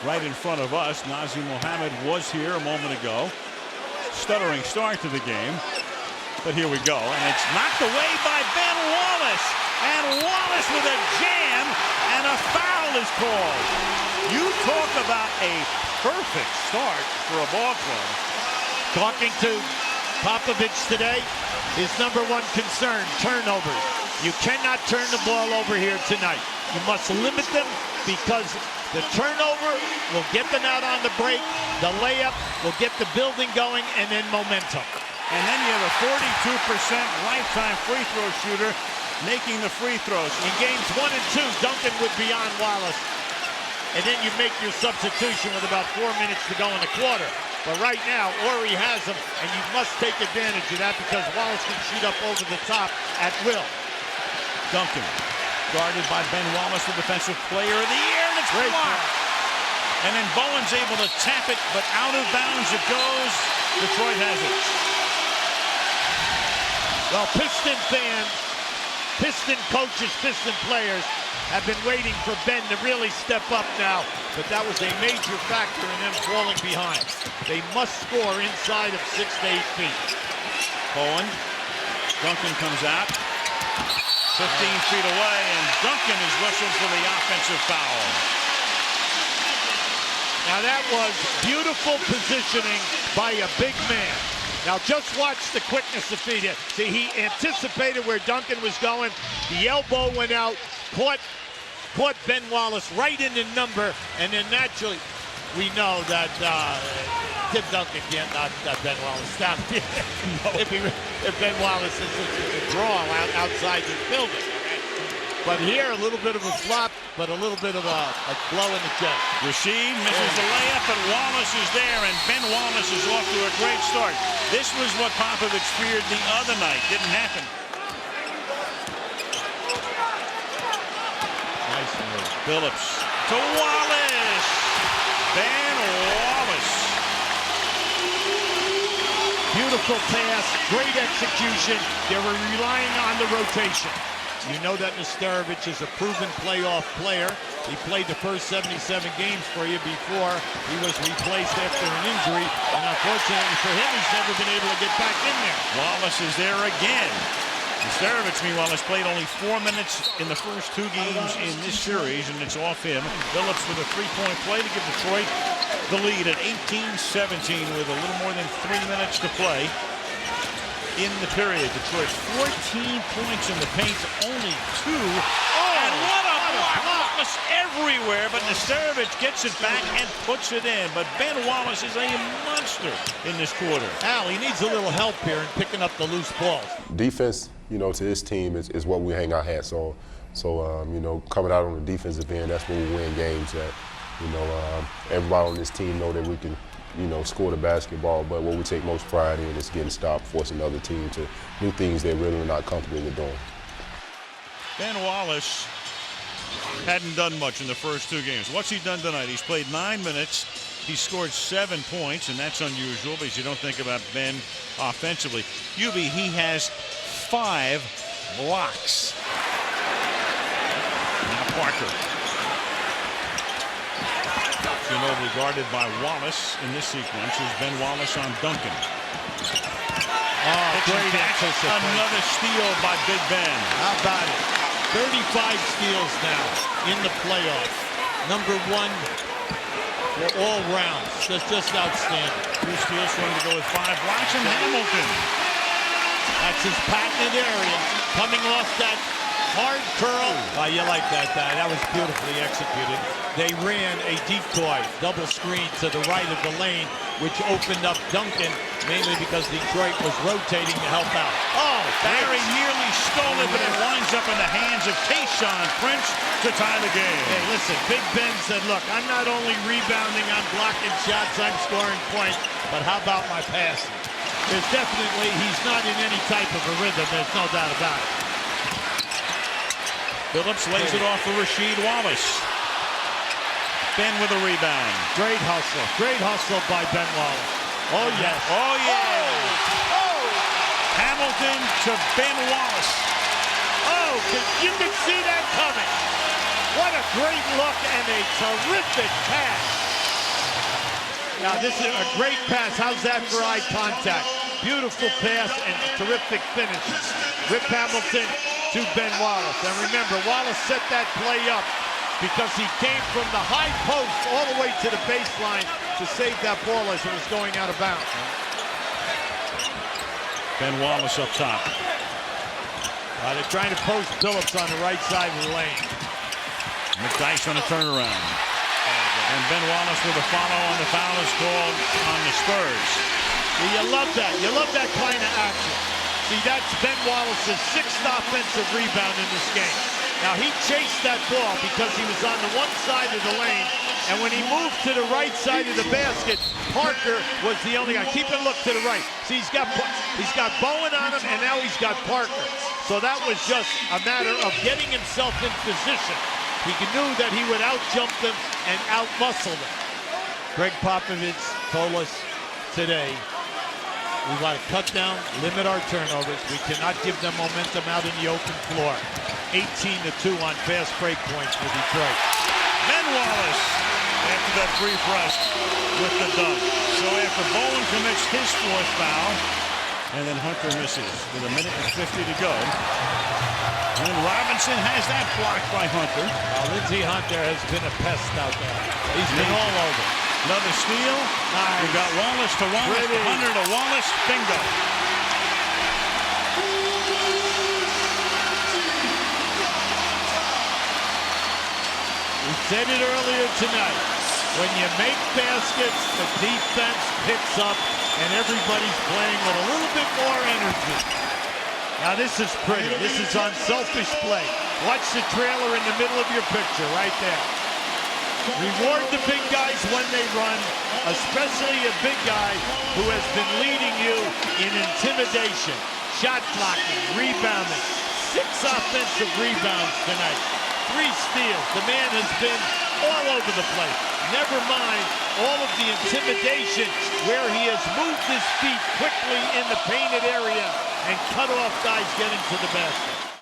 right in front of us. Nazir Mohammed was here a moment ago. Stuttering start to the game. But here we go. And it's knocked away by Ben Wallace. And Wallace with a jam. And a foul is called. You talk about a perfect start for a ball club. Talking to Popovich today, his #1 concern, turnovers. You cannot turn the ball over here tonight. You must limit them because the turnover will get them out on the break. The layup will get the building going, and then momentum. And then you have a 42% lifetime free throw shooter making the free throws. In games 1 and 2, Duncan would be on Wallace. And then you make your substitution with about 4 minutes to go in the quarter. But right now, Ori has him, and you must take advantage of that because Wallace can shoot up over the top at will. Duncan, guarded by Ben Wallace, the defensive player of the year, and it's blocked. And then Bowen's able to tap it, but out of bounds it goes. Detroit has it. Well, Piston fans, Piston coaches, Piston players have been waiting for Ben to really step up now, but that was a major factor in them falling behind. They must score inside of 6 to 8 feet. Bowen, Duncan comes out, 15 feet away, and Duncan is whistled for the offensive foul. Now that was beautiful positioning by a big man. Now just watch the quickness of feet. See, he anticipated where Duncan was going. The elbow went out, caught Ben Wallace right in the number, and then naturally, we know that Tim Duncan can't knock Ben Wallace down. If Ben Wallace is a draw outside the building. But here, a little bit of a flop, but a little bit of a blow in the chest. Rasheed misses the layup, but Wallace is there, and Ben Wallace is off to a great start. This was what Popovich feared the other night. Didn't happen. Nice move. Phillips to Wallace. Ben Wallace. Beautiful pass, great execution. They were relying on the rotation. You know that Nesterovic is a proven playoff player. He played the first 77 games for you before he was replaced after an injury. And unfortunately for him, he's never been able to get back in there. Wallace is there again. Nesterovic, meanwhile, has played only 4 minutes in the first 2 games in this series, and it's off him. Phillips with a 3-point play to give Detroit the lead at 18-17 with a little more than 3 minutes to play in the period. Detroit 14 points in the paint, only 2. And what a block! Wallace everywhere, but Nesterovic gets it back and puts it in. But Ben Wallace is a monster in this quarter. Al, he needs a little help here in picking up the loose balls. Defense, you know, to this team is what we hang our hats on. So, you know, coming out on the defensive end, that's when we win games. That, you know, everybody on this team know that we can, you know, score the basketball, but what we take most pride in is getting stopped, forcing the other team to do things they're really not comfortable with doing. Ben Wallace hadn't done much in the first 2 games. What's he done tonight? He's played 9 minutes. He scored 7 points, and that's unusual because you don't think about Ben offensively. Hubie, he has 5 blocks. Now Parker. Ginobili guarded by Wallace in this sequence is Ben Wallace on Duncan. Great access. Another steal by Big Ben. How about it? 35 steals now in the playoffs. #1 for all rounds. Just outstanding. 2 steals for him to go with 5 blocks, and Hamilton. That's his patented area. Coming off that hard curl. Oh, you like that, Dad. That was beautifully executed. They ran a decoy double screen to the right of the lane, which opened up Duncan, mainly because Detroit was rotating to help out. Oh, Barry nearly stole it, but it winds up in the hands of Tayshaun Prince to tie the game. Hey, listen, Big Ben said, look, I'm not only rebounding, I'm blocking shots, I'm scoring points, but how about my passing? There's definitely, he's not in any type of a rhythm, there's no doubt about it. Phillips lays it off for Rasheed Wallace. Ben with a rebound. Great hustle by Ben Wallace. Oh, yes. Oh, yeah. Oh. Hamilton to Ben Wallace. Oh, you can see that coming. What a great look and a terrific pass. Now this is a great pass. How's that for eye contact? Beautiful pass and terrific finish. Rip Hamilton to Ben Wallace. And remember, Wallace set that play up because he came from the high post all the way to the baseline to save that ball as it was going out of bounds. Ben Wallace up top. They're trying to post Phillips on the right side of the lane. McDyess on a turnaround. And Ben Wallace with a follow on the foul is called on the Spurs. You love that. You love that kind of action. See, that's Ben Wallace's 6th offensive rebound in this game. Now, he chased that ball because he was on the one side of the lane, and when he moved to the right side of the basket, Parker was the only guy. Keep a look to the right. See, he's got Bowen on him, and now he's got Parker. So that was just a matter of getting himself in position. He knew that he would out-jump them and out-muscle them. Greg Popovich told us today, we want to cut down, limit our turnovers. We cannot give them momentum out in the open floor. 18-2 on fast break points for Detroit. Ben Wallace after that free thrust with the dunk. So after Bowen commits his 4th foul, and then Hunter misses with 1:50 to go. And Robinson has that blocked by Hunter. Lindsey Hunter has been a pest out there. He's been all over. Another steal. Nice. We got Wallace to Wallace, Pretty. Hunter to Wallace. Bingo. We said it earlier tonight. When you make baskets, the defense picks up, and everybody's playing with a little bit more energy. Now this is pretty. This is unselfish play. Watch the trailer in the middle of your picture right there. Reward the big guys when they run, especially a big guy who has been leading you in intimidation, shot blocking, rebounding. 6 offensive rebounds tonight. 3 steals. The man has been all over the place. Never mind all of the intimidation where he has moved his feet quickly in the painted area and cut off guys getting to the basket.